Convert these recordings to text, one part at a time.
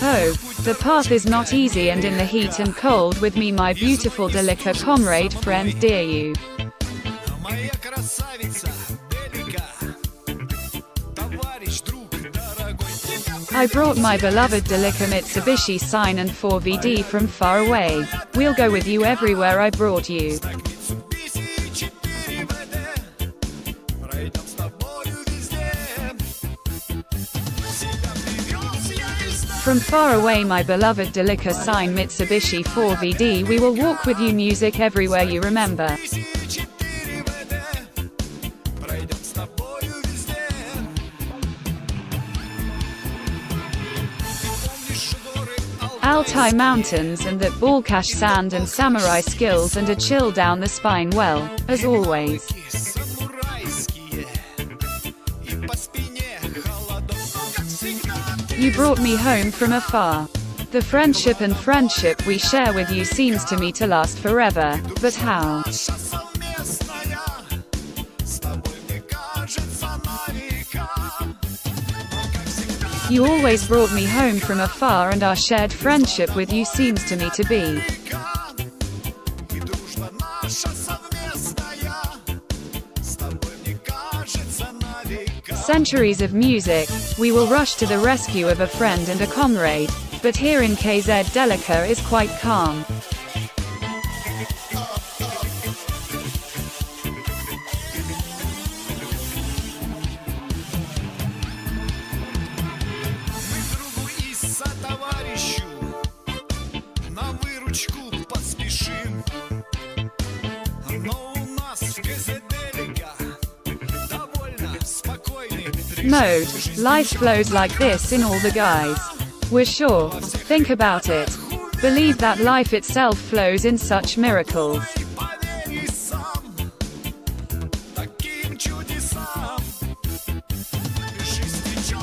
Oh, the path is not easy, and in the heat and cold with me my beautiful Delica comrade friend, dear you. I brought my beloved Delica Mitsubishi sign and 4VD from far away. We'll go with you everywhere I brought you. From far away my beloved Delica sign Mitsubishi 4VD, we will walk with you, music everywhere you remember. Altai mountains and that Balkash sand and samurai skills and a chill down the spine, well, as always. You brought me home from afar. The friendship and friendship we share with you seems to me to last forever, but how? You always brought me home from afar, and our shared friendship with you seems to me to be centuries of music. We will rush to the rescue of a friend and a comrade, but here in KZ Delica is quite calm. Mode. Life flows like this in all the guys. We're sure. Think about it. Believe that life itself flows in such miracles.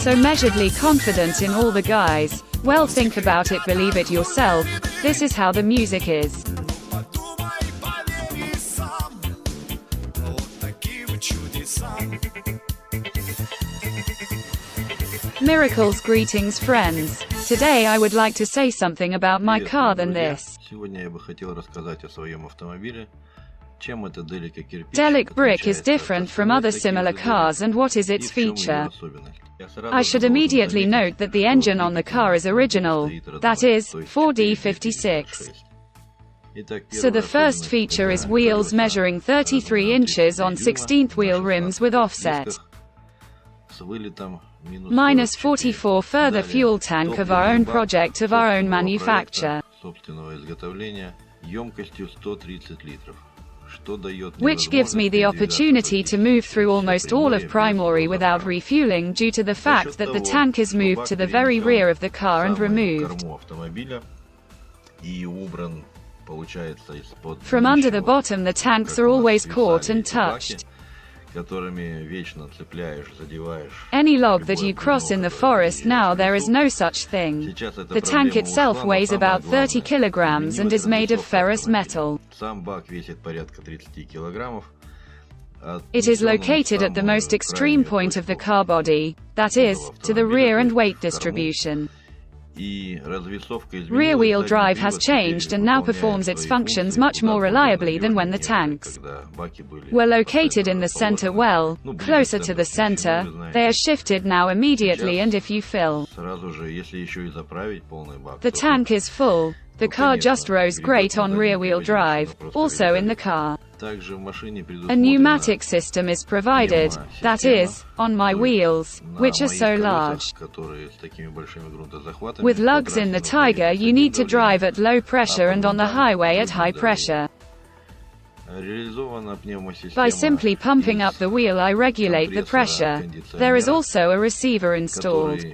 So measuredly confident in all the guys. Well, think about it, believe it yourself. This is how the music is. Miracles, greetings friends. Today I would like to say something about my car than this. Delic brick is different from other similar cars, and what is its feature? I should immediately note that the engine on the car is original, that is, 4D56. So the first feature is wheels measuring 33 inches on 16th wheel rims with offset. Minus 44 further fuel tank of our own project of our own manufacture, which gives me the opportunity to move through almost all of Primary without refueling due to the fact that the tank is moved to the very rear of the car and removed from under the bottom. The tanks are always caught and touched. Any log that you cross in the forest now, there is no such thing. The tank itself weighs about 30 kilograms and is made of ferrous metal. It is located at the most extreme point of the car body, that is, to the rear and weight distribution. Rear-wheel drive has changed and now performs its functions much more reliably than when the tanks were located in the center, well, closer to the center. They are shifted now immediately, and if you fill the tank is full, the car just rose great on rear-wheel drive. Also in the car, a pneumatic system is provided, that is, on my wheels, which are so large. With lugs in the taiga, you need to drive at low pressure and on the highway at high pressure. By simply pumping up the wheel, I regulate the pressure. There is also a receiver installed.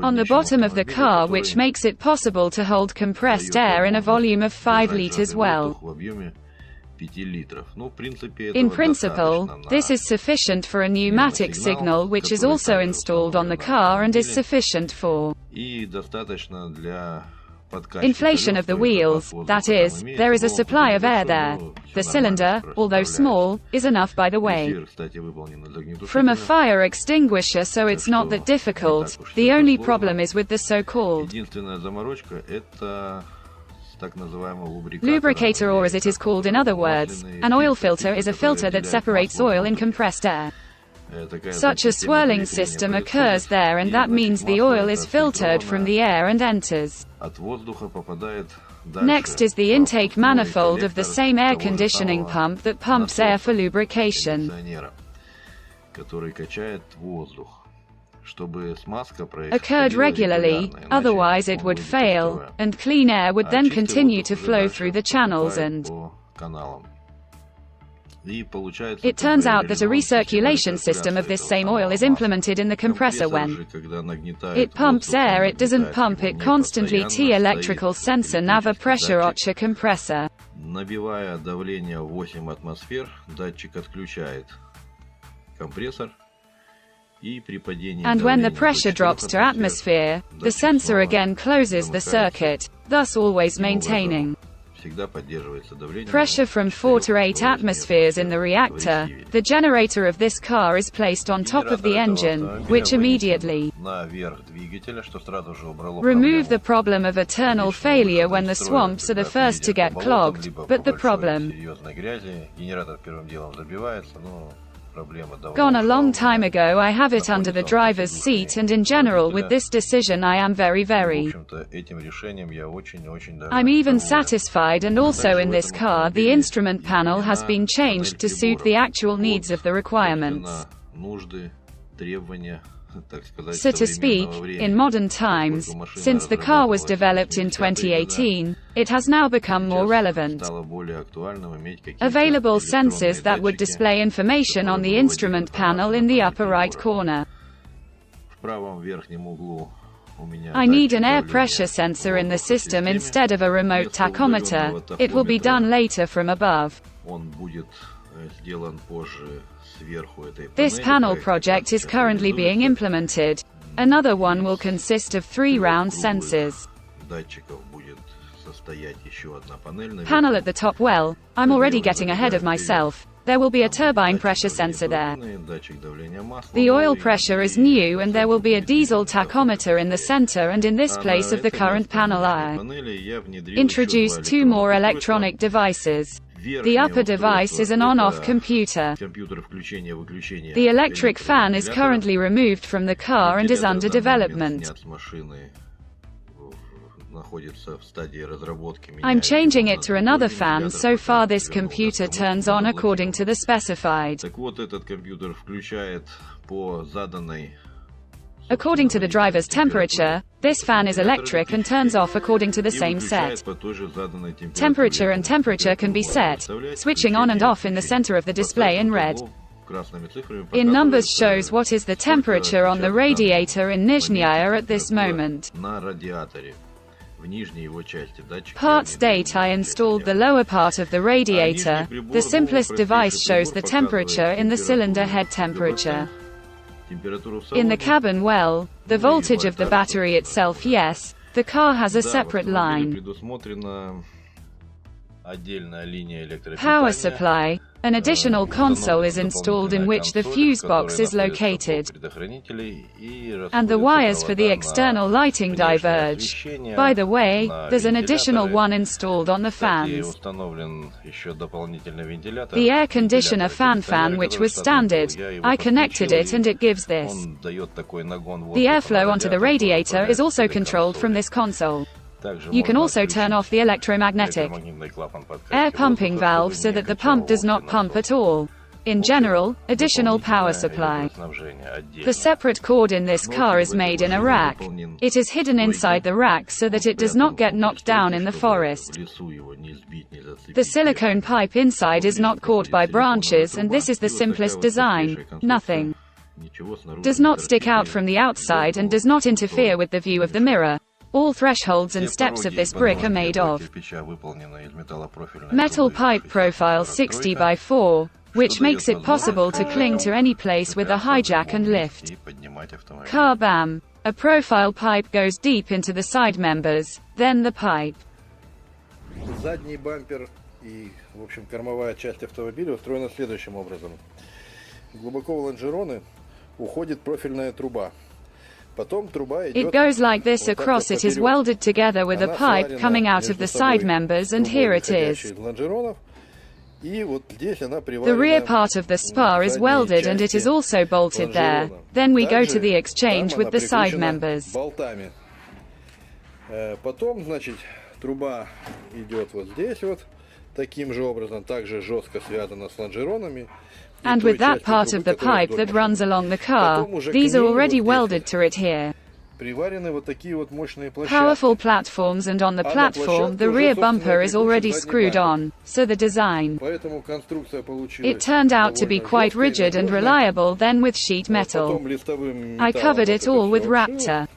On the bottom of the car, which makes it possible to hold compressed air in a volume of 5 liters well. In principle, this is sufficient for a pneumatic signal, which is also installed on the car and is sufficient for inflation of the wheels, that is, there is a supply of air there. The cylinder, although small, is enough by the way. From a fire extinguisher, so it's not that difficult. The only problem is with the so-called lubricator, or as it is called in other words, an oil filter is a filter that separates oil in compressed air. Such a swirling system occurs there, and that means the oil is filtered from the air and enters. Next is the intake manifold of the same air conditioning pump that pumps air for lubrication. Occurred regularly, otherwise it would fail, and clean air would then continue to flow through the channels and it turns out that a recirculation system of this same oil is implemented in the compressor. When it pumps air, it doesn't pump it constantly. T electrical sensor nava pressure ocha compressor. Набивая давление в 8 атмосфер, датчик отключает компрессор. And when the pressure drops to atmosphere, the sensor again closes the circuit, thus always maintaining pressure from 4 to 8 atmospheres in the reactor. The generator of this car is placed on top of the engine, which immediately remove the problem of eternal failure when the swamps are the first to get clogged. But the problem gone a long time ago. I have it under the driver's seat, and in general with this decision I am very I'm even satisfied. And also in this car the instrument panel has been changed to suit the actual needs of the requirements, so to speak, in modern times. Since the car was developed in 2018, it has now become more relevant. Available sensors that would display information on the instrument panel in the upper right corner. I need an air pressure sensor in the system instead of a remote tachometer. It will be done later from above. This panel project is currently being implemented. Another one will consist of 3 round sensors. Panel at the top. Well, I'm already getting ahead of myself. There will be a turbine pressure sensor there. The oil pressure is new, and there will be a diesel tachometer in the center, and in this place of the current panel I introduced 2 more electronic devices. The upper device is an on-off computer. The electric fan is currently removed from the car and is under development. I'm changing it to another fan. So far this computer turns on according to the specified. According to the driver's temperature, this fan is electric and turns off according to the same set. Temperature and temperature can be set, switching on and off in the center of the display in red. In numbers shows what is the temperature on the radiator in Nizhnyaya at this moment. Parts date: I installed the lower part of the radiator. The simplest device shows the temperature in the cylinder head temperature. In the cabin, well, the voltage of the battery itself, yes, the car has a separate line. Power supply. An additional console is installed in which the fuse box is located, and the wires for the external lighting diverge. By the way, there's an additional one installed on the fans. The air conditioner fan which was standard, I connected it and it gives this. The airflow onto the radiator is also controlled from this console. You can also turn off the electromagnetic air pumping valve so that the pump does not pump at all. In general, additional power supply. The separate cord in this car is made in a rack. It is hidden inside the rack so that it does not get knocked down in the forest. The silicone pipe inside is not caught by branches, and this is the simplest design. Nothing does not stick out from the outside and does not interfere with the view of the mirror. All thresholds and steps of this brick are made of metal pipe profile 60 by 4, which makes it possible to cling to any place with a hijack and lift. Car BAM. A profile pipe goes deep into the side members, then the pipe. Задний бампер и, в общем, кормовая часть автомобиля устроена следующим образом. Глубоко в лонжероны уходит профильная труба. Потом труба идет. It goes like this across. It is welded together with a pipe coming out of the side members, and here it is. The rear part of the spar is welded and it is also bolted there. Then we go to the exchange with the side members. Потом, значит, труба идет вот здесь вот, таким же образом, также жестко связана с лонжеронами. And with that part of the pipe that runs along the car, these are already welded to it here. Powerful platforms, and on the platform the rear bumper is already screwed on, so the design. It turned out to be quite rigid and reliable then with sheet metal. I covered it all with Raptor.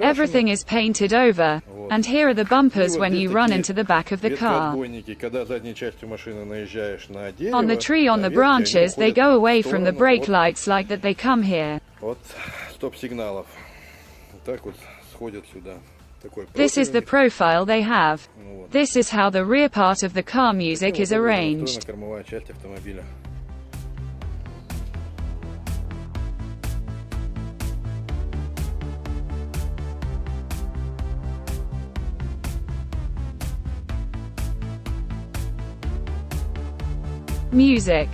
Everything is painted over, and here are the bumpers when you run into the back of the car. On the tree, on the branches, they go away from the brake lights like that, they come here. This is the profile they have. This is how the rear part of the car music is arranged. Music.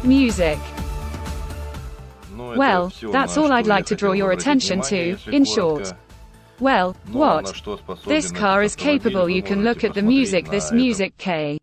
Music. Well, that's all I'd like to draw your attention to, in short. Well, what? This car is capable. You can look at the music, this music K.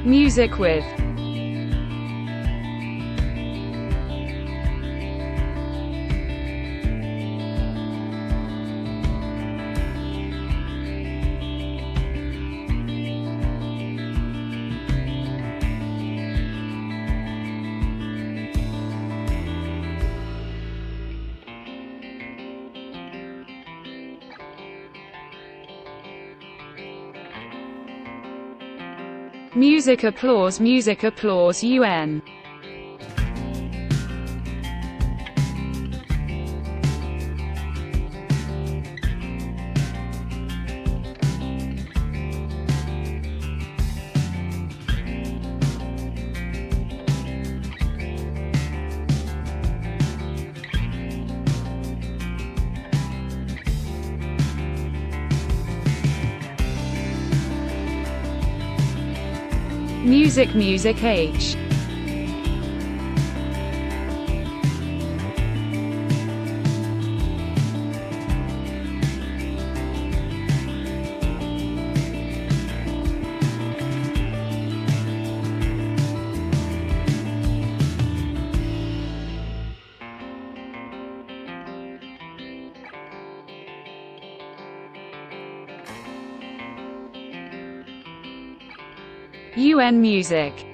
Music with. Music applause UN. Music H. UN Music.